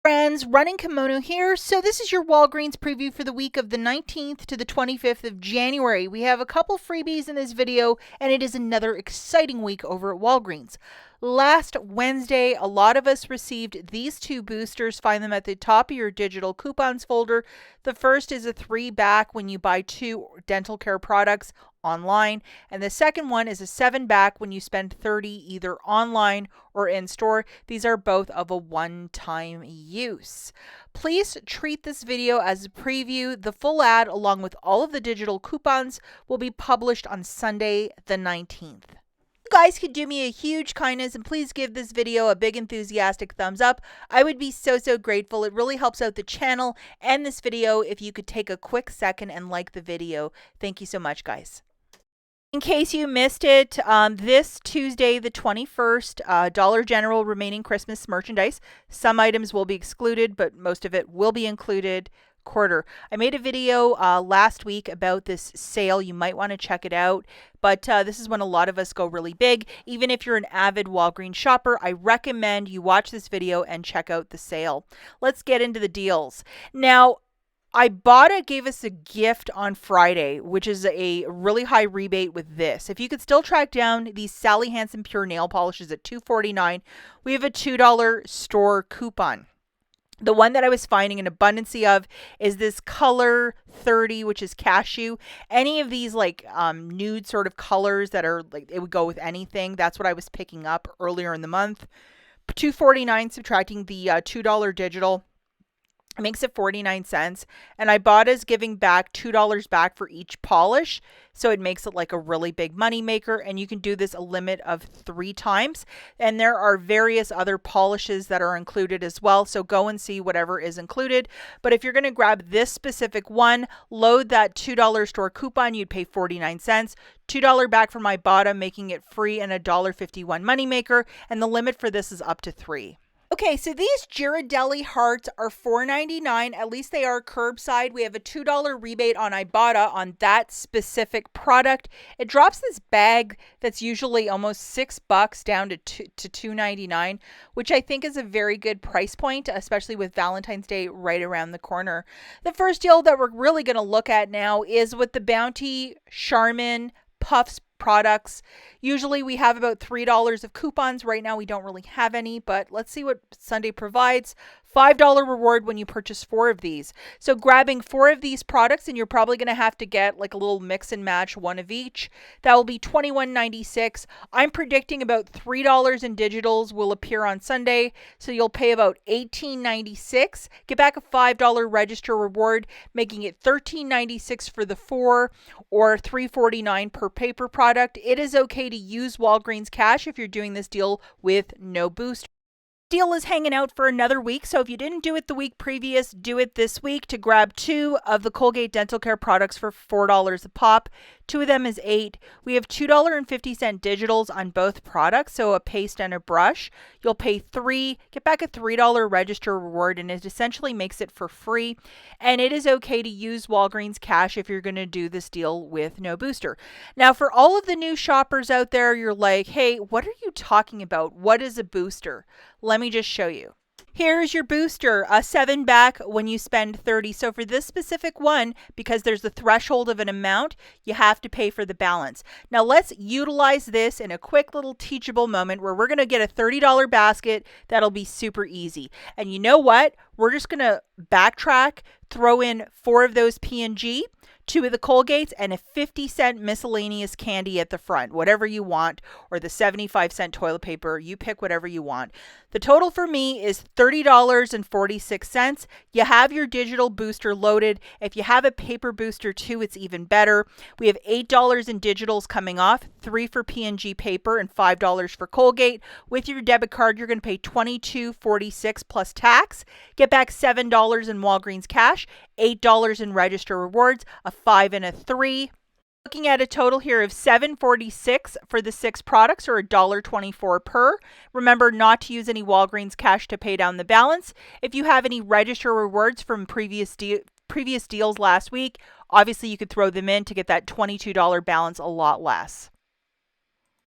Friends, Running Kimono here. So this is your Walgreens preview for the week of the 19th to the 25th of January. We have a couple freebies in this video, and it is another exciting week over at Walgreens. Last Wednesday, a lot of us received these two boosters. Find them at the top of your digital coupons folder. The first is a 3-back when you buy 2 dental care products online, and the second one is a 7-back when you spend 30 either online or in store. These are both of a one-time use. Please treat this video as a preview. The full ad along with all of the digital coupons will be published on Sunday the 19th. You guys could do me a huge kindness and please give this video a big enthusiastic thumbs up. I would be so grateful. It really helps out the channel and this video if you could take a quick second and like the video. Thank you so much, guys. In case you missed it, this Tuesday, the 21st, Dollar General remaining Christmas merchandise. Some items will be excluded, but most of it will be included. Quarter. I made a video last week about this sale. You might want to check it out, but this is when a lot of us go really big. Even if you're an avid Walgreens shopper, I recommend you watch this video and check out the sale. Let's get into the deals. Now, IBOTTA gave us a gift on Friday, which is a really high rebate with this. If you could still track down these Sally Hansen Pure Nail Polishes at $2.49, we have a $2 store coupon. The one that I was finding an abundance of is this color 30, which is cashew. Any of these like nude sort of colors that are like, it would go with anything. That's what I was picking up earlier in the month. $2.49 subtracting the $2 digital. It makes it 49 cents, and IBOTTA giving back $2 back for each polish, so it makes it like a really big money maker. And you can do this a limit of 3 times, and there are various other polishes that are included as well, so go and see whatever is included. But if you're going to grab this specific one, load that $2 store coupon, you'd pay 49 cents. $2 back from IBOTTA, making it free and a $1.51 money maker, and the limit for this is up to 3. Okay, so these Ghirardelli hearts are $4.99. At least they are curbside. We have a $2 rebate on IBOTTA on that specific product. It drops this bag that's usually almost $6 down to $2.99, which I think is a very good price point, especially with Valentine's Day right around the corner. The first deal that we're really going to look at now is with the Bounty Charmin Puffs products. Usually we have about $3 of coupons. Right now we don't really have any, but let's see what Sunday provides. $5 reward when you purchase 4 of these. So grabbing 4 of these products, and you're probably going to have to get like a little mix and match, 1 of each. That will be $21.96. I'm predicting about $3 in digitals will appear on Sunday, so you'll pay about $18.96. Get back a $5 register reward, making it $13.96 for the 4 or $3.49 per paper product. It is okay to use Walgreens cash if you're doing this deal with no booster. Deal is hanging out for another week, so if you didn't do it the week previous, do it this week to grab 2 of the Colgate dental care products for $4 a pop. 2 of them is $8. We have $2.50 digitals on both products, so a paste and a brush. You'll pay $3, get back a $3 register reward, and it essentially makes it for free. And it is okay to use Walgreens cash if you're going to do this deal with no booster. Now, for all of the new shoppers out there, you're like, hey, what are you talking about? What is a booster? Let me just show you. Here's your booster, a 7-back when you spend 30. So for this specific one, because there's the threshold of an amount, you have to pay for the balance. Now let's utilize this in a quick little teachable moment where we're going to get a $30 basket. That'll be super easy. And you know what? We're just going to backtrack, throw in 4 of those P&G, 2 of the Colgates, and a 50-cent miscellaneous candy at the front, whatever you want, or the 75-cent toilet paper. You pick whatever you want. The total for me is $30.46. You have your digital booster loaded. If you have a paper booster too, it's even better. We have $8 in digitals coming off, 3 for P&G paper and $5 for Colgate. With your debit card, you're going to pay $22.46 plus tax. Get back $7 in Walgreens cash, $8 in register rewards, a 5 and a 3. Looking at a total here of $7.46 for the 6 products, or $1.24 per. Remember not to use any Walgreens cash to pay down the balance. If you have any register rewards from previous deals last week, obviously you could throw them in to get that $22 balance a lot less.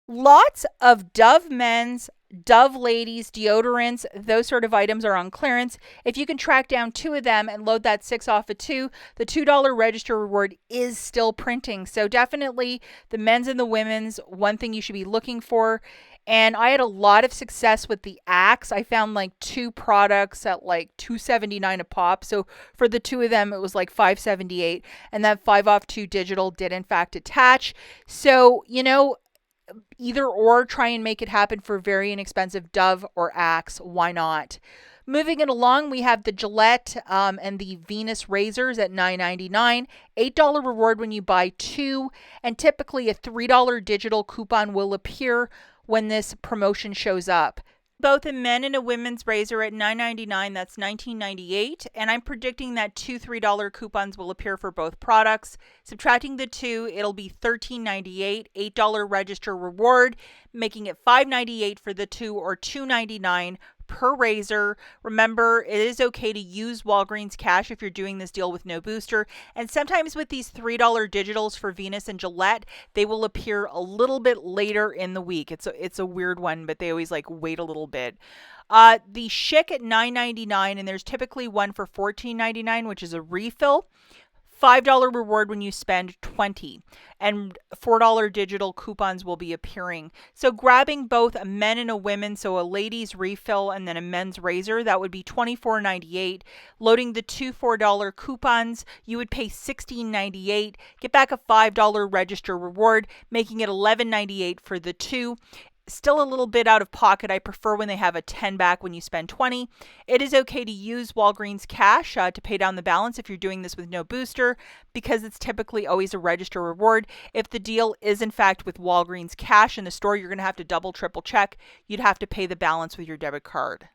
Lots of Dove Men's Dove ladies deodorants, those sort of items are on clearance. If you can track down 2 of them and load that 6 off of 2, the $2 register reward is still printing. So definitely the men's and the women's, one thing you should be looking for. And I had a lot of success with the Axe. I found like 2 products at like $2.79 a pop. So for the 2 of them, it was like $5.78. And that 5 off 2 digital did in fact attach. So, either or, try and make it happen for very inexpensive Dove or Axe. Why not? Moving it along, we have the Gillette and the Venus razors at $9.99. $8 reward when you buy 2, and typically a $3 digital coupon will appear when this promotion shows up. Both a men and a women's razor at $9.99, that's $19.98, and I'm predicting that 2 $3 coupons will appear for both products. Subtracting the 2, it'll be $13.98, $8 register reward, making it $5.98 for the 2 or $2.99 per razor. Remember, it is okay to use Walgreens cash if you're doing this deal with no booster. And sometimes with these $3 digitals for Venus and Gillette, they will appear a little bit later in the week. It's a weird one, but they always like wait a little bit. The Schick at $9.99, and there's typically one for $14.99, which is a refill. $5 reward when you spend 20, and $4 digital coupons will be appearing. So grabbing both a men and a women, so a ladies refill and then a men's razor, that would be $24.98. Loading the 2 $4 coupons, you would pay $16.98. Get back a $5 register reward, making it $11.98 for the 2. Still a little bit out of pocket. I prefer when they have a 10 back when you spend 20. It is okay to use Walgreens cash to pay down the balance if you're doing this with no booster, because it's typically always a register reward. If the deal is in fact with Walgreens cash in the store, you're going to have to double, triple check. You'd have to pay the balance with your debit card.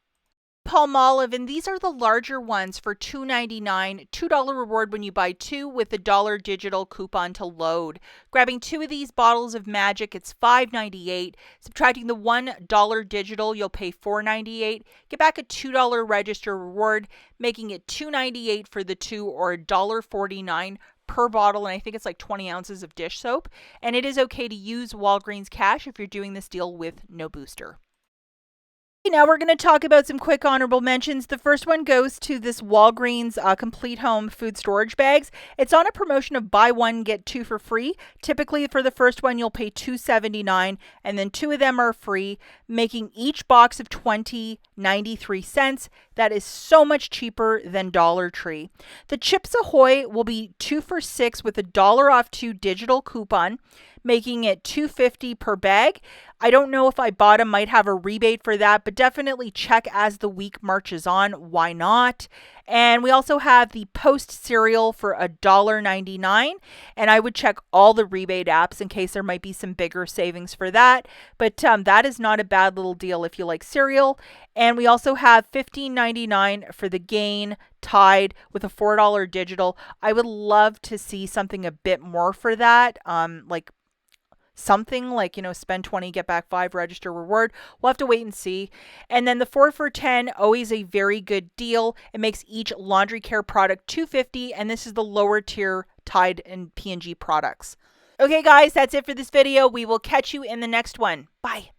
Palmolive, and these are the larger ones for $2.99. $2 reward when you buy 2 with a $1 digital coupon to load. Grabbing 2 of these bottles of Magic, it's $5.98. Subtracting the $1 digital, you'll pay $4.98. Get back a $2 register reward, making it $2.98 for the 2 or $1.49 per bottle, and I think it's like 20 ounces of dish soap. And it is okay to use Walgreens cash if you're doing this deal with no booster. Now we're going to talk about some quick honorable mentions. The first one goes to this Walgreens Complete Home food storage bags. It's on a promotion of buy 1 get 2 for free. Typically for the first one you'll pay $2.79, and then 2 of them are free, making each box of 20 93 cents. That is so much cheaper than Dollar Tree. The Chips Ahoy will be 2 for $6 with a $1 off 2 digital coupon, making it $2.50 per bag. I don't know if IBOTTA might have a rebate for that, but definitely check as the week marches on. Why not? And we also have the Post cereal for $1.99, and I would check all the rebate apps in case there might be some bigger savings for that. But that is not a bad little deal if you like cereal. And we also have $15.99 for the Gain Tide with a $4 digital. I would love to see something a bit more for that, like something like, spend 20, get back 5 register reward. We'll have to wait and see. And then the 4 for $10, always a very good deal. It makes each laundry care product $2.50, and this is the lower tier Tide and P&G products. Okay guys, that's it for this video. We will catch you in the next one. Bye.